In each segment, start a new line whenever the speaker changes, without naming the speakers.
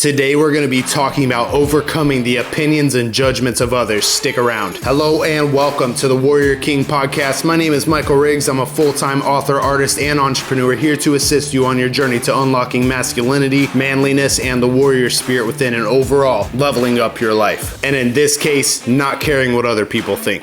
Today we're going to be talking about overcoming the opinions and judgments of others. Stick around. Hello and welcome to the Warrior King podcast. My name is Michael Riggs. I'm a full-time author, artist, and entrepreneur here to assist you on your journey to unlocking masculinity, manliness, and the warrior spirit within, and overall leveling up your life. And in this case, not caring what other people think.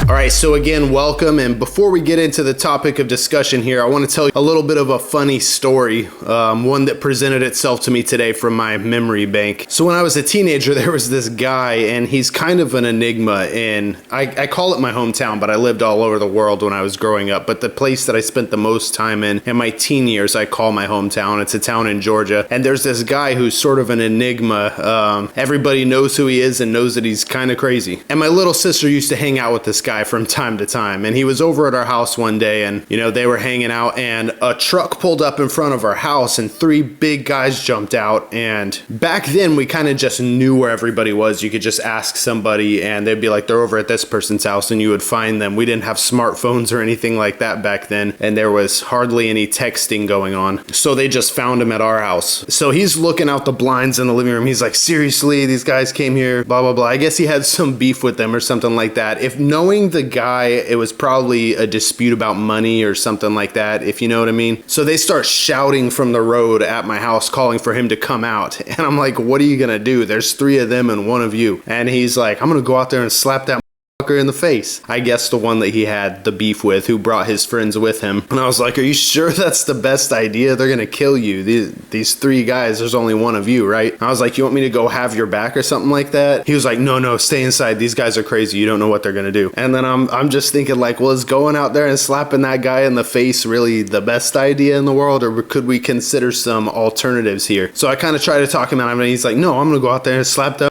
All right, so again, welcome. And before we get into the topic of discussion here, I want to tell you a little bit of a funny story, one that presented itself to me today from my memory bank. So when I was a teenager, there was this guy, and he's kind of an enigma. And I call it my hometown, but I lived all over the world when I was growing up. But the place that I spent the most time in my teen years, I call my hometown. It's a town in Georgia. And there's this guy who's sort of an enigma. Everybody knows who he is and knows that he's kind of crazy. And my little sister used to hang out with this guy from time to time, and he was over at our house one day, and they were hanging out, and a truck pulled up in front of our house, and three big guys jumped out. And back then we kind of just knew where everybody was. You could just ask somebody and they'd be like, they're over at this person's house, and you would find them. We didn't have smartphones or anything like that back then, and there was hardly any texting going on, so they just found him at our house. So he's looking out the blinds in the living room. He's like, seriously, these guys came here, blah blah blah. I guess he had some beef with them or something like that. If knowing the guy, it was probably a dispute about money or something like that, if you know what I mean. So they start shouting from the road at my house, calling for him to come out. And I'm like, what are you gonna do? There's three of them and one of you. And he's like, I'm gonna go out there and slap that in the face. I guess the one that he had the beef with, who brought his friends with him. And I was like, are you sure that's the best idea? They're gonna kill you. These three guys, there's only one of you, right? I was like, you want me to go have your back or something like that? He was like, no, stay inside. These guys are crazy. You don't know what they're gonna do. And then I'm just thinking, like, well, is going out there and slapping that guy in the face really the best idea in the world, or could we consider some alternatives here? So I kind of try to talk him out of it, and he's like, no, I'm gonna go out there and slap that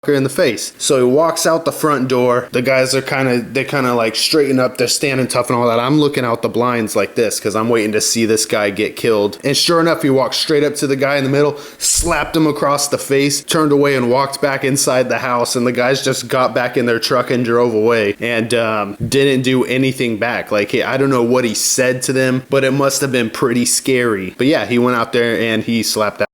in the face. So he walks out the front door. The guys are kind of like straighten up. They're standing tough and all that. I'm looking out the blinds like this because I'm waiting to see this guy get killed. And sure enough, he walked straight up to the guy in the middle, slapped him across the face, turned away and walked back inside the house. And the guys just got back in their truck and drove away, and didn't do anything back. Like, I don't know what he said to them, but it must have been pretty scary. But yeah, he went out there and he slapped that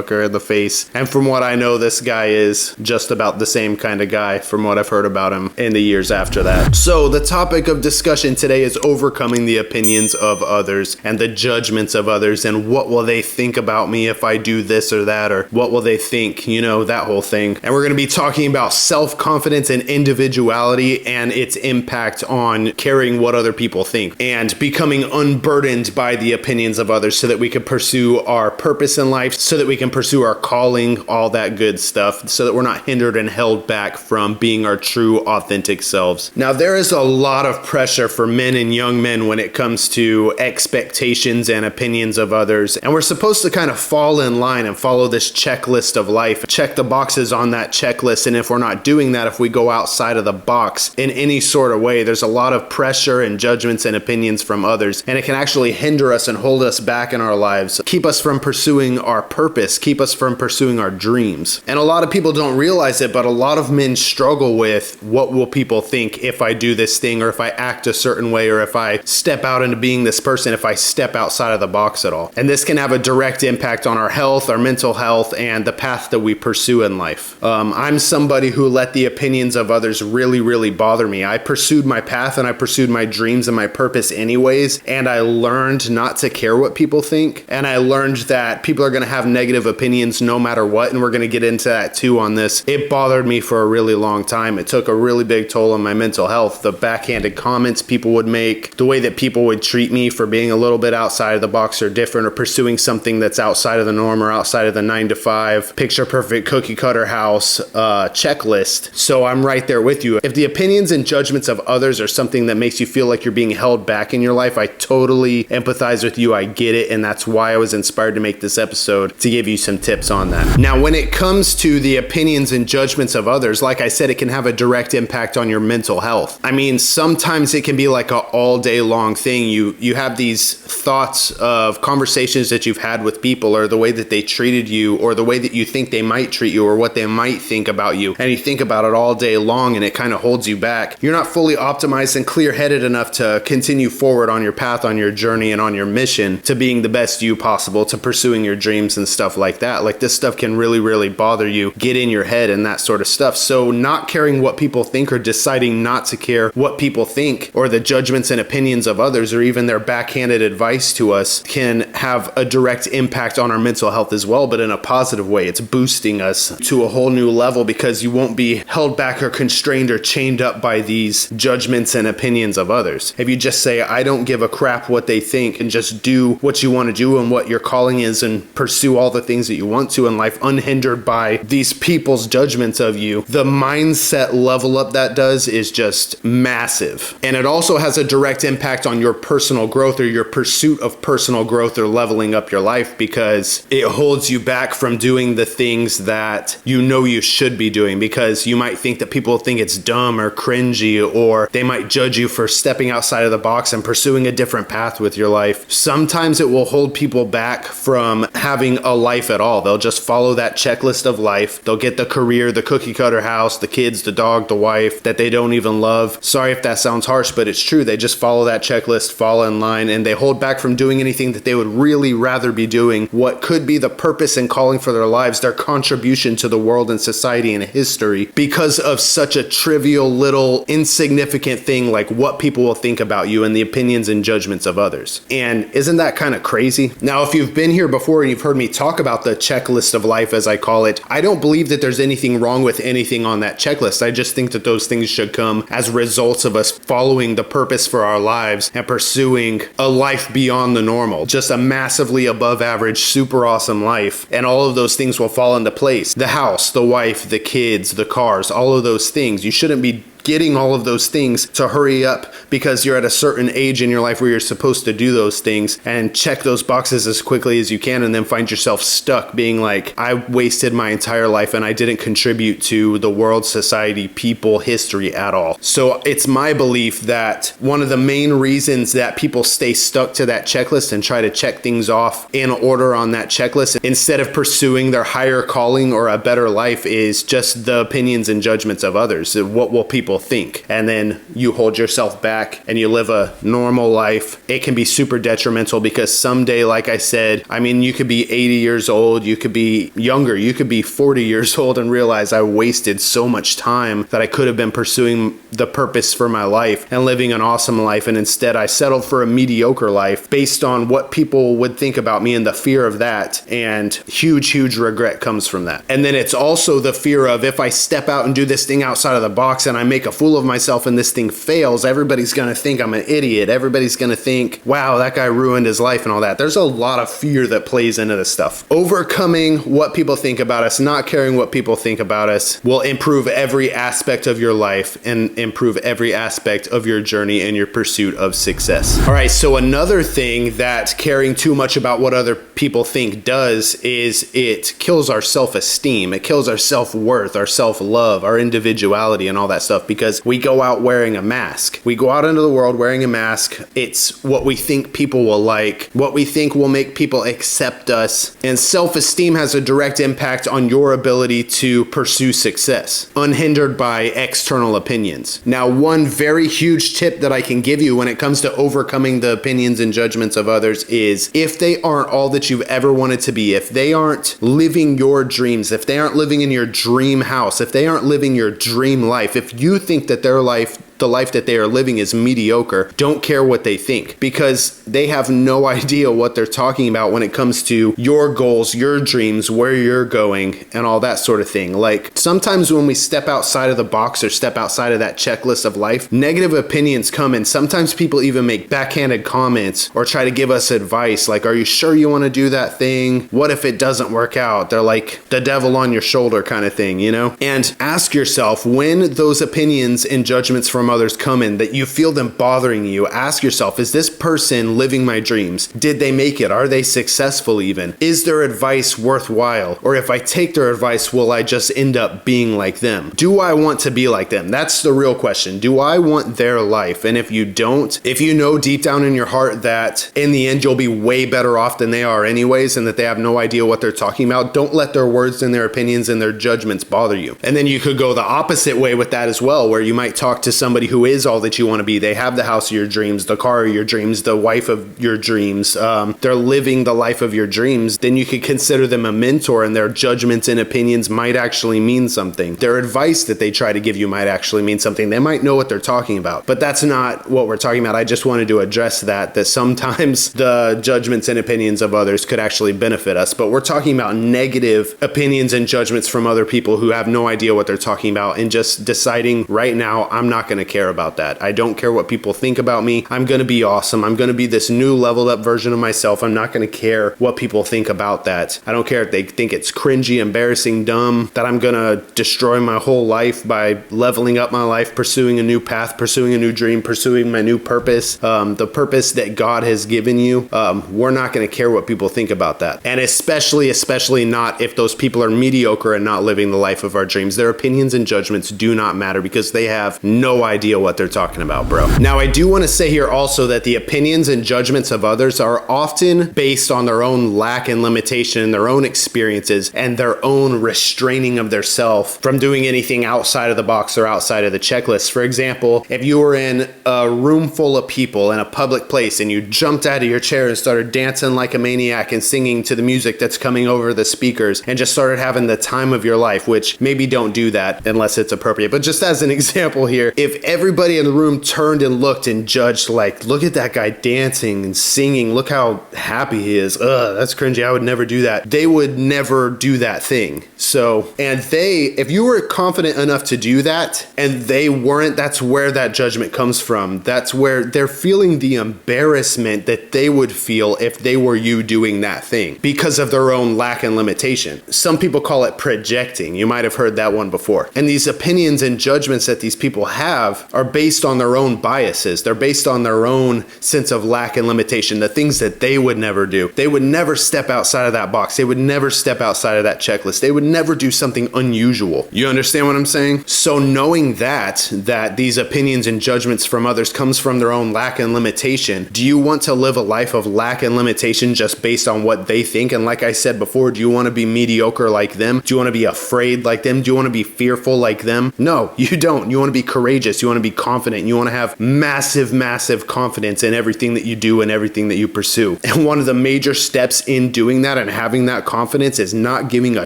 in the face. And from what I know, this guy is just about the same kind of guy from what I've heard about him in the years after that. So the topic of discussion today is overcoming the opinions of others and the judgments of others, and what will they think about me if I do this or that, or what will they think, that whole thing. And we're going to be talking about self-confidence and individuality and its impact on caring what other people think and becoming unburdened by the opinions of others, so that we can pursue our purpose in life, so that we can pursue our calling, all that good stuff, so that we're not hindered and held back from being our true, authentic selves. Now, there is a lot of pressure for men and young men when it comes to expectations and opinions of others, and we're supposed to kind of fall in line and follow this checklist of life, check the boxes on that checklist. And if we're not doing that, if we go outside of the box in any sort of way, there's a lot of pressure and judgments and opinions from others, and it can actually hinder us and hold us back in our lives, keep us from pursuing our purpose, keep us from pursuing our dreams. And a lot of people don't realize it, but a lot of men struggle with, what will people think if I do this thing, or if I act a certain way, or if I step out into being this person, if I step outside of the box at all. And this can have a direct impact on our health, our mental health, and the path that we pursue in life. I'm somebody who let the opinions of others really, really bother me. I pursued my path and I pursued my dreams and my purpose anyways, and I learned not to care what people think. And I learned that people are going to have negative opinions no matter what, and we're going to get into that too on this. It bothered me for a really long time. It took a really big toll on my mental health. The backhanded comments people would make, the way that people would treat me for being a little bit outside of the box or different, or pursuing something that's outside of the norm or outside of the 9-to-5 picture perfect cookie cutter house checklist. So I'm right there with you. If the opinions and judgments of others are something that makes you feel like you're being held back in your life, I totally empathize with you. I get it, and that's why I was inspired to make this episode, to give you some tips on that. Now, when it comes to the opinions and judgments of others, like I said, it can have a direct impact on your mental health. I mean, sometimes it can be like an all day long thing. You have these thoughts of conversations that you've had with people, or the way that they treated you, or the way that you think they might treat you, or what they might think about you. And you think about it all day long, and it kind of holds you back. You're not fully optimized and clear-headed enough to continue forward on your path, on your journey, and on your mission to being the best you possible, to pursuing your dreams and stuff like that. Like, this stuff can really, really bother you, get in your head and that sort of stuff. So not caring what people think, or deciding not to care what people think, or the judgments and opinions of others, or even their backhanded advice to us, can have a direct impact on our mental health as well, but in a positive way. It's boosting us to a whole new level, because you won't be held back or constrained or chained up by these judgments and opinions of others. If you just say, I don't give a crap what they think, and just do what you want to do and what your calling is, and pursue all the things that you want to in life, unhindered by these people's judgments of you, the mindset level up that does is just massive. And it also has a direct impact on your personal growth, or your pursuit of personal growth, or leveling up your life, because it holds you back from doing the things that you know you should be doing, because you might think that people think it's dumb or cringy, or they might judge you for stepping outside of the box and pursuing a different path with your life. Sometimes it will hold people back from having a life at all. They'll just follow that checklist of life. They'll get the career, the cookie cutter house, the kids, the dog, the wife that they don't even love. Sorry if that sounds harsh, but it's true. They just follow that checklist, fall in line, and they hold back from doing anything that they would really rather be doing, what could be the purpose and calling for their lives, their contribution to the world and society and history, because of such a trivial, little, insignificant thing like what people will think about you and the opinions and judgments of others. And isn't that kind of crazy? Now, if you've been here before and you've heard me talk about the checklist of life, as I call it, I don't believe that there's anything wrong with anything on that checklist. I just think that those things should come as results of us following the purpose for our lives and pursuing a life beyond the normal, just a massively above average, super awesome life. And all of those things will fall into place. The house, the wife, the kids, the cars, all of those things. You shouldn't be getting all of those things to hurry up because you're at a certain age in your life where you're supposed to do those things and check those boxes as quickly as you can, and then find yourself stuck being like, I wasted my entire life and I didn't contribute to the world, society, people, history at all. So it's my belief that one of the main reasons that people stay stuck to that checklist and try to check things off in order on that checklist instead of pursuing their higher calling or a better life is just the opinions and judgments of others. What will people think? And then you hold yourself back and you live a normal life. It can be super detrimental, because someday, like I said, I mean, you could be 80 years old, you could be younger, you could be 40 years old and realize I wasted so much time that I could have been pursuing the purpose for my life and living an awesome life. And instead I settled for a mediocre life based on what people would think about me and the fear of that. And huge regret comes from that. And then it's also the fear of, if I step out and do this thing outside of the box and I make a fool of myself and this thing fails, everybody's going to think I'm an idiot. Everybody's going to think, wow, that guy ruined his life and all that. There's a lot of fear that plays into this stuff. Overcoming what people think about us, not caring what people think about us, will improve every aspect of your life and improve every aspect of your journey and your pursuit of success. All right, so another thing that caring too much about what other people think does is it kills our self-esteem. It kills our self-worth, our self-love, our individuality, and all that stuff, because we go out wearing a mask. We go out into the world wearing a mask. It's what we think people will like, what we think will make people accept us. And self-esteem has a direct impact on your ability to pursue success, unhindered by external opinions. Now, one very huge tip that I can give you when it comes to overcoming the opinions and judgments of others is, if they aren't all that you've ever wanted to be, if they aren't living your dreams, if they aren't living in your dream house, if they aren't living your dream life, if you think that their life, the life that they are living, is mediocre, don't care what they think, because they have no idea what they're talking about when it comes to your goals, your dreams, where you're going, and all that sort of thing. Like, sometimes when we step outside of the box or step outside of that checklist of life, negative opinions come, and sometimes people even make backhanded comments or try to give us advice like, are you sure you want to do that thing? What if it doesn't work out? They're like the devil on your shoulder kind of thing, you know? And ask yourself, when those opinions and judgments from from others come in that you feel them bothering you, ask yourself, is this person living my dreams? Did they make it? Are they successful even? Is their advice worthwhile? Or if I take their advice, will I just end up being like them? Do I want to be like them? That's the real question. Do I want their life? And if you don't, if you know deep down in your heart that in the end you'll be way better off than they are anyways, and that they have no idea what they're talking about, don't let their words and their opinions and their judgments bother you. And then you could go the opposite way with that as well, where you might talk to somebody who is all that you want to be. They have the house of your dreams, the car of your dreams, the wife of your dreams. They're living the life of your dreams. Then you could consider them a mentor, and their judgments and opinions might actually mean something. Their advice that they try to give you might actually mean something. They might know what they're talking about, but that's not what we're talking about. I just wanted to address that sometimes the judgments and opinions of others could actually benefit us, but we're talking about negative opinions and judgments from other people who have no idea what they're talking about, and just deciding right now, I'm not going to care about that. I don't care what people think about me. I'm going to be awesome. I'm going to be this new leveled up version of myself. I'm not going to care what people think about that. I don't care if they think it's cringy, embarrassing, dumb, that I'm going to destroy my whole life by leveling up my life, pursuing a new path, pursuing a new dream, pursuing my new purpose, the purpose that God has given you. We're not going to care what people think about that. And especially not if those people are mediocre and not living the life of our dreams. Their opinions and judgments do not matter because they have no idea what they're talking about, bro. Now, I do want to say here also that the opinions and judgments of others are often based on their own lack and limitation, their own experiences, and their own restraining of their self from doing anything outside of the box or outside of the checklist. For example, if you were in a room full of people in a public place and you jumped out of your chair and started dancing like a maniac and singing to the music that's coming over the speakers and just started having the time of your life, which maybe don't do that unless it's appropriate. But just as an example here, if everybody in the room turned and looked and judged, like, look at that guy dancing and singing, look how happy he is. That's cringy. I would never do that. They would never do that thing. So, and if you were confident enough to do that and they weren't, that's where that judgment comes from. That's where they're feeling the embarrassment that they would feel if they were you doing that thing because of their own lack and limitation. Some people call it projecting. You might have heard that one before. And these opinions and judgments that these people have are based on their own biases. They're based on their own sense of lack and limitation, the things that they would never do. They would never step outside of that box. They would never step outside of that checklist. They would never do something unusual. You understand what I'm saying? So knowing that these opinions and judgments from others comes from their own lack and limitation, do you want to live a life of lack and limitation just based on what they think? And like I said before, do you want to be mediocre like them? Do you want to be afraid like them? Do you want to be fearful like them? No, you don't. You want to be courageous. You want to be confident. You want to have massive, massive confidence in everything that you do and everything that you pursue. And one of the major steps in doing that and having that confidence is not giving a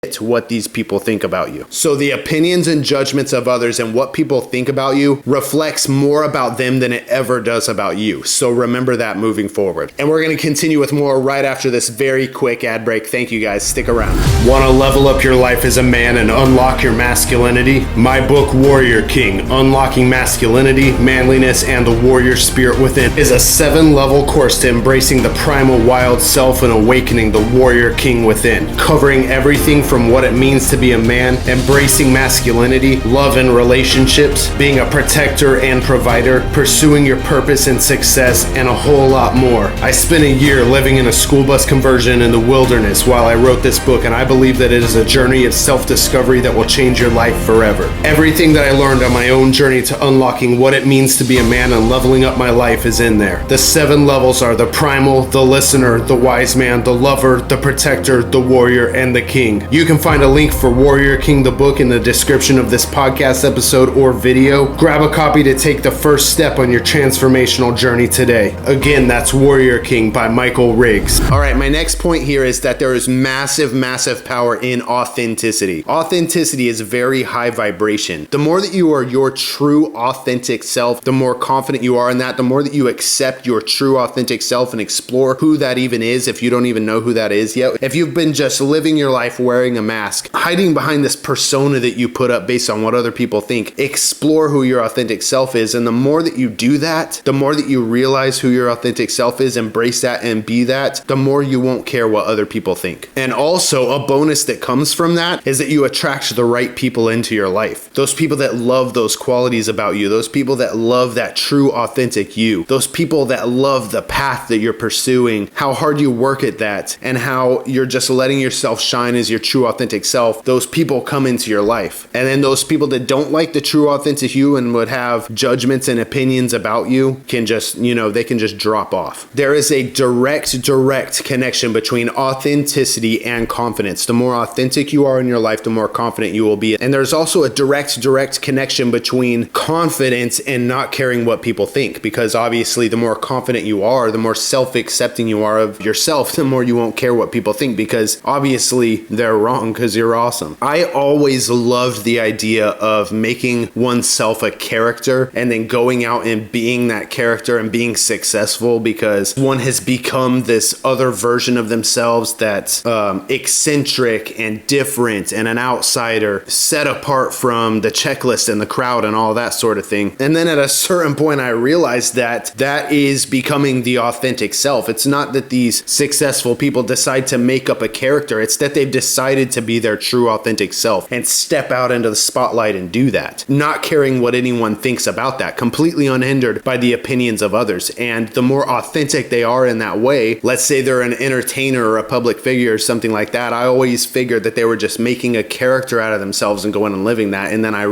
to what these people think about you. So the opinions and judgments of others and what people think about you reflects more about them than it ever does about you. So remember that moving forward. And we're going to continue with more right after this very quick ad break. Thank you guys. Stick around. Want to level up your life as a man and unlock your masculinity? My book, Warrior King, Unlocking Masculinity, Manliness, and the Warrior Spirit Within is a 7-level course to embracing the primal wild self and awakening the Warrior King within, covering everything from what it means to be a man, embracing masculinity, love and relationships, being a protector and provider, pursuing your purpose and success, and a whole lot more. I spent a year living in a school bus conversion in the wilderness while I wrote this book, and I believe that it is a journey of self-discovery that will change your life forever. Everything that I learned on my own journey to unlocking what it means to be a man and leveling up my life is in there. The 7 levels are the primal, the listener, the wise man, the lover, the protector, the warrior, and the king. You can find a link for Warrior King the book in the description of this podcast episode or video. Grab a copy to take the first step on your transformational journey today. Again, that's Warrior King by Michael Riggs. All right, my next point here is that there is massive, massive power in authenticity. Authenticity is very high vibration. The more that you are your true authentic self, the more confident you are in that, the more that you accept your true authentic self and explore who that even is if you don't even know who that is yet. If you've been just living your life wearing a mask, hiding behind this persona that you put up based on what other people think. Explore who your authentic self is. And the more that you do that, the more that you realize who your authentic self is, embrace that and be that, the more you won't care what other people think. And also a bonus that comes from that is that you attract the right people into your life. Those people that love those qualities about you, those people that love that true authentic you, those people that love the path that you're pursuing, how hard you work at that, and how you're just letting yourself shine as your true authentic self. Those people come into your life. And then those people that don't like the true authentic you and would have judgments and opinions about you can just, they can just drop off. There is a direct connection between authenticity and confidence. The more authentic you are in your life, the more confident you will be. And there's also a direct connection between confidence and not caring what people think, because obviously the more confident you are, the more self-accepting you are of yourself, the more you won't care what people think, because obviously they're wrong because you're awesome. I always loved the idea of making oneself a character and then going out and being that character and being successful, because one has become this other version of themselves that's eccentric and different and an outsider, set apart from the checklist and the crowd and all that sort of thing. And then at a certain point I realized that that is becoming the authentic self. It's not that these successful people decide to make up a character, it's that they've decided to be their true authentic self and step out into the spotlight and do that, not caring what anyone thinks about that, completely unhindered by the opinions of others. And the more authentic they are in that way, let's say they're an entertainer or a public figure or something like that, I always figured that they were just making a character out of themselves and going and living that. And then I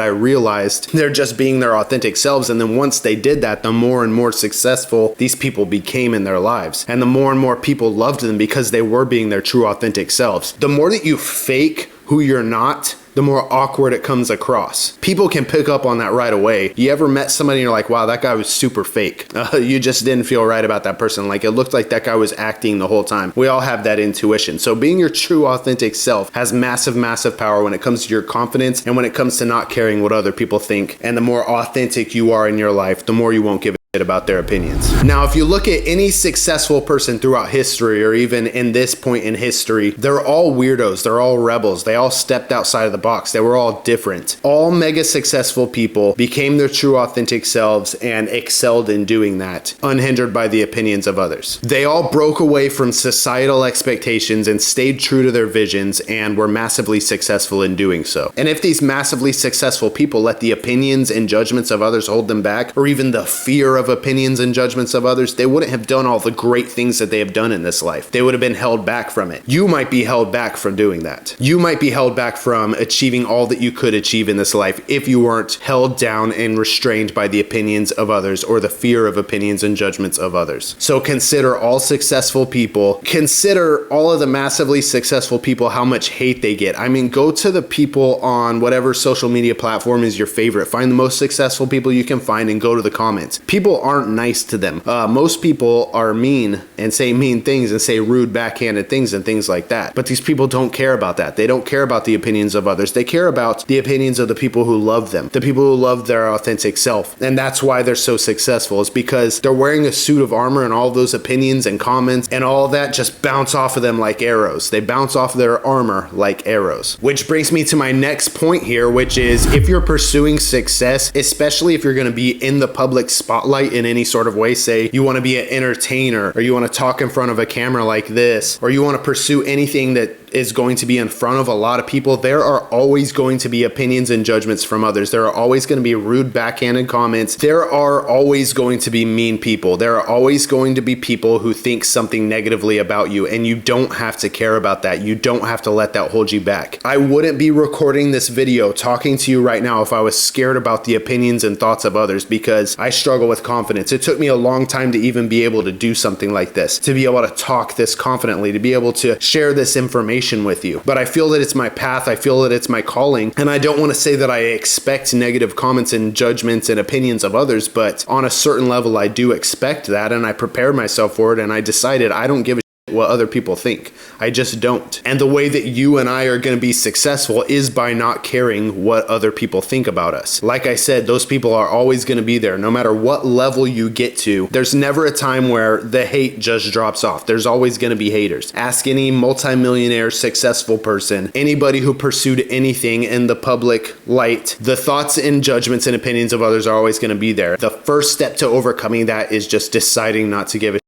realized they're just being their authentic selves. And then once they did that, the more and more successful these people became in their lives. And the more and more people loved them because they were being their true authentic selves. The more that you fake who you're not, the more awkward it comes across. People can pick up on that right away. You ever met somebody and you're like, wow, that guy was super fake. You just didn't feel right about that person. Like it looked like that guy was acting the whole time. We all have that intuition. So being your true authentic self has massive power when it comes to your confidence and when it comes to not caring what other people think. And the more authentic you are in your life, the more you won't give about their opinions. Now, if you look at any successful person throughout history, or even in this point in history, they're all weirdos. They're all rebels. They all stepped outside of the box. They were all different. All mega successful people became their true authentic selves and excelled in doing that, unhindered by the opinions of others. They all broke away from societal expectations and stayed true to their visions and were massively successful in doing so. And if these massively successful people let the opinions and judgments of others hold them back, or even the fear of opinions and judgments of others, they wouldn't have done all the great things that they have done in this life. They would have been held back from it. You might be held back from doing that. You might be held back from achieving all that you could achieve in this life if you weren't held down and restrained by the opinions of others or the fear of opinions and judgments of others. So consider all successful people. Consider all of the massively successful people, how much hate they get. I mean, go to the people on whatever social media platform is your favorite. Find the most successful people you can find and go to the comments. People aren't nice to them. Most people are mean and say mean things and say rude backhanded things and things like that. But these people don't care about that. They don't care about the opinions of others. They care about the opinions of the people who love them, the people who love their authentic self. And that's why they're so successful, is because they're wearing a suit of armor, and all those opinions and comments and all that just bounce off of them like arrows. They bounce off their armor like arrows. Which brings me to my next point here, which is if you're pursuing success, especially if you're going to be in the public spotlight in any sort of way, say you want to be an entertainer, or you want to talk in front of a camera like this, or you want to pursue anything that is going to be in front of a lot of people, there are always going to be opinions and judgments from others. There are always going to be rude backhanded comments. There are always going to be mean people. There are always going to be people who think something negatively about you, and you don't have to care about that. You don't have to let that hold you back. I wouldn't be recording this video talking to you right now if I was scared about the opinions and thoughts of others, because I struggle with confidence. It took me a long time to even be able to do something like this, to be able to talk this confidently, to be able to share this information with you. But I feel that it's my path. I feel that it's my calling. And I don't want to say that I expect negative comments and judgments and opinions of others, but on a certain level, I do expect that, and I prepared myself for it, and I decided I don't give a what other people think. I just don't. And the way that you and I are going to be successful is by not caring what other people think about us. Like I said, those people are always going to be there. No matter what level you get to, there's never a time where the hate just drops off. There's always going to be haters. Ask any multimillionaire successful person, anybody who pursued anything in the public light, the thoughts and judgments and opinions of others are always going to be there. The first step to overcoming that is just deciding not to give a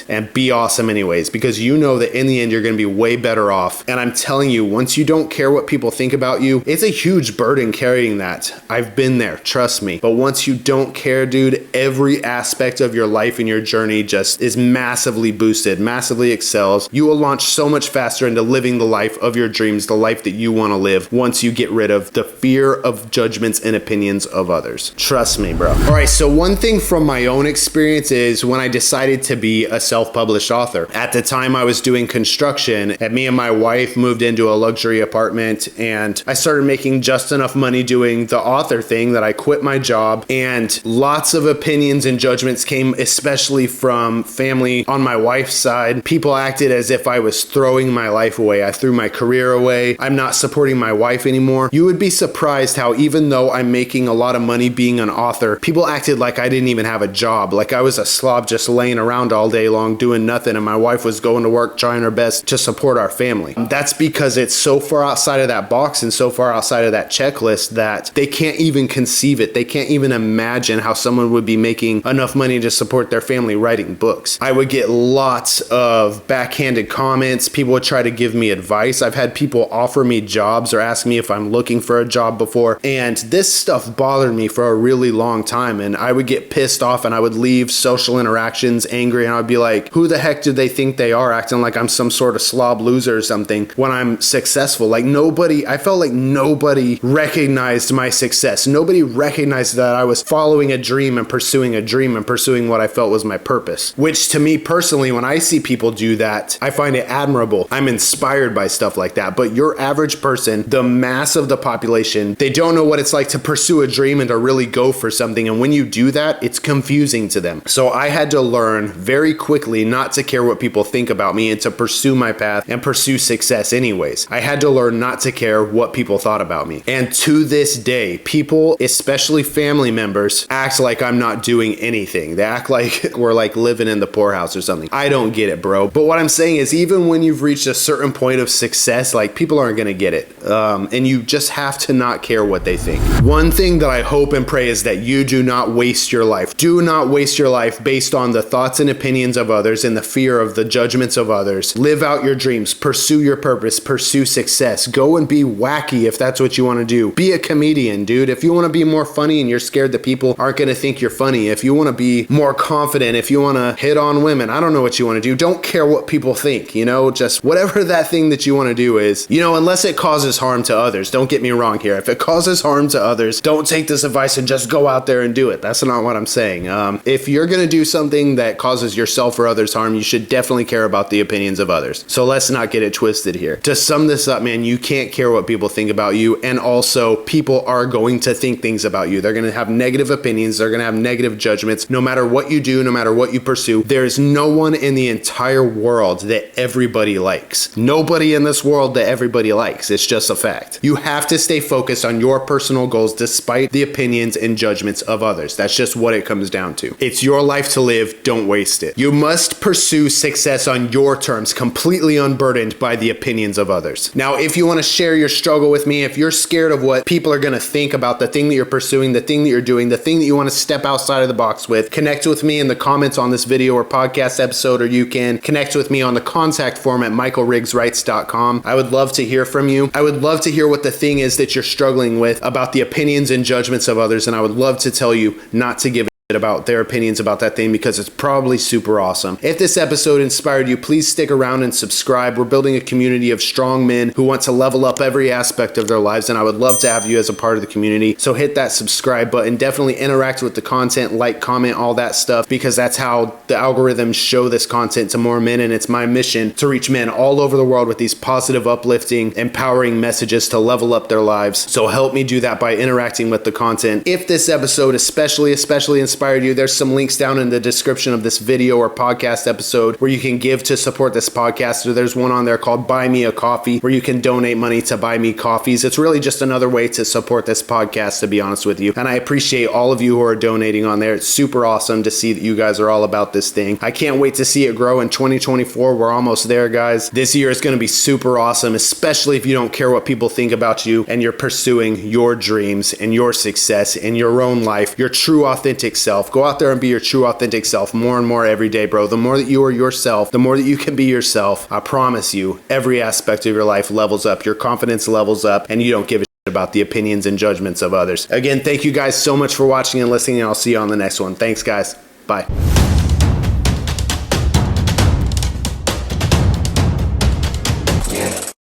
and be awesome anyways, because you know that in the end you're going to be way better off. And I'm telling you, once you don't care what people think about you, it's a huge burden carrying that. I've been there, trust me. But once you don't care, dude, every aspect of your life and your journey just is massively boosted, massively excels. You will launch so much faster into living the life of your dreams, the life that you want to live, once you get rid of the fear of judgments and opinions of others. Trust me, bro. All right, so one thing from my own experience is when I decided to be a self-published author. At the time I was doing construction, and me and my wife moved into a luxury apartment, and I started making just enough money doing the author thing that I quit my job, and lots of opinions and judgments came, especially from family on my wife's side. People acted as if I was throwing my life away. I threw my career away. I'm not supporting my wife anymore. You would be surprised how even though I'm making a lot of money being an author, people acted like I didn't even have a job, like I was a slob just laying around all day long doing nothing, and my wife was going to work trying her best to support our family. That's because it's so far outside of that box and so far outside of that checklist that they can't even conceive it. They can't even imagine how someone would be making enough money to support their family writing books. I would get lots of backhanded comments. People would try to give me advice. I've had people offer me jobs or ask me if I'm looking for a job before, and this stuff bothered me for a really long time, and I would get pissed off and I would leave social interactions angry, and I would be like, who the heck do they think they are, acting like I'm some sort of slob loser or something when I'm successful? Like I felt like nobody recognized my success. Nobody recognized that I was following a dream and pursuing what I felt was my purpose. Which to me personally, when I see people do that, I find it admirable. I'm inspired by stuff like that. But your average person, the mass of the population, they don't know what it's like to pursue a dream and to really go for something. And when you do that, it's confusing to them. So I had to learn very quickly not to care what people think about me and to pursue my path and pursue success anyways. I had to learn not to care what people thought about me. And to this day, people, especially family members, act like I'm not doing anything. They act like we're like living in the poorhouse or something. I don't get it, bro. But what I'm saying is, even when you've reached a certain point of success, like, people aren't gonna get it. And you just have to not care what they think. One thing that I hope and pray is that you do not waste your life. Do not waste your life based on the thoughts and opinions of others and the fear of the judgments of others. Live out your dreams, pursue your purpose, pursue success. Go and be wacky if that's what you want to do. Be a comedian, dude. If you want to be more funny and you're scared that people aren't going to think you're funny, if you want to be more confident, if you want to hit on women, I don't know what you want to do. Don't care what people think, just whatever that thing that you want to do is, unless it causes harm to others. Don't get me wrong here. If it causes harm to others, don't take this advice and just go out there and do it. That's not what I'm saying. If you're going to do something that causes yourself or others harm, you should definitely care about the opinions of others. So let's not get it twisted here. To sum this up, man, you can't care what people think about you. And also, people are going to think things about you. They're going to have negative opinions. They're going to have negative judgments. No matter what you do, no matter what you pursue, there's no one in the entire world that everybody likes. Nobody in this world that everybody likes. It's just a fact. You have to stay focused on your personal goals despite the opinions and judgments of others. That's just what it comes down to. It's your life to live. Don't waste it. You must pursue success on your terms, completely unburdened by the opinions of others. Now, if you want to share your struggle with me, if you're scared of what people are going to think about the thing that you're pursuing, the thing that you're doing, the thing that you want to step outside of the box with, connect with me in the comments on this video or podcast episode, or you can connect with me on the contact form at michaelriggswrites.com. I would love to hear from you. I would love to hear what the thing is that you're struggling with about the opinions and judgments of others, and I would love to tell you not to give about their opinions about that thing, because it's probably super awesome. If this episode inspired you, please stick around and subscribe. We're building a community of strong men who want to level up every aspect of their lives, and I would love to have you as a part of the community. So hit that subscribe button. Definitely interact with the content, like, comment, all that stuff, because that's how the algorithms show this content to more men, and it's my mission to reach men all over the world with these positive, uplifting, empowering messages to level up their lives. So help me do that by interacting with the content. If this episode especially inspired inspired you, there's some links down in the description of this video or podcast episode where you can give to support this podcast. So there's one on there called Buy Me a Coffee where you can donate money to buy me coffees. It's really just another way to support this podcast, to be honest with you. And I appreciate all of you who are donating on there. It's super awesome to see that you guys are all about this thing. I can't wait to see it grow in 2024. We're almost there, guys. This year is going to be super awesome, especially if you don't care what people think about you and you're pursuing your dreams and your success in your own life, your true authentic self. Go out there and be your true authentic self more and more every day, bro. The more that you are yourself, the more that you can be yourself, I promise you, every aspect of your life levels up, your confidence levels up, and you don't give a shit about the opinions and judgments of others. Again, thank you guys so much for watching and listening, and I'll see you on the next one. Thanks, guys. Bye.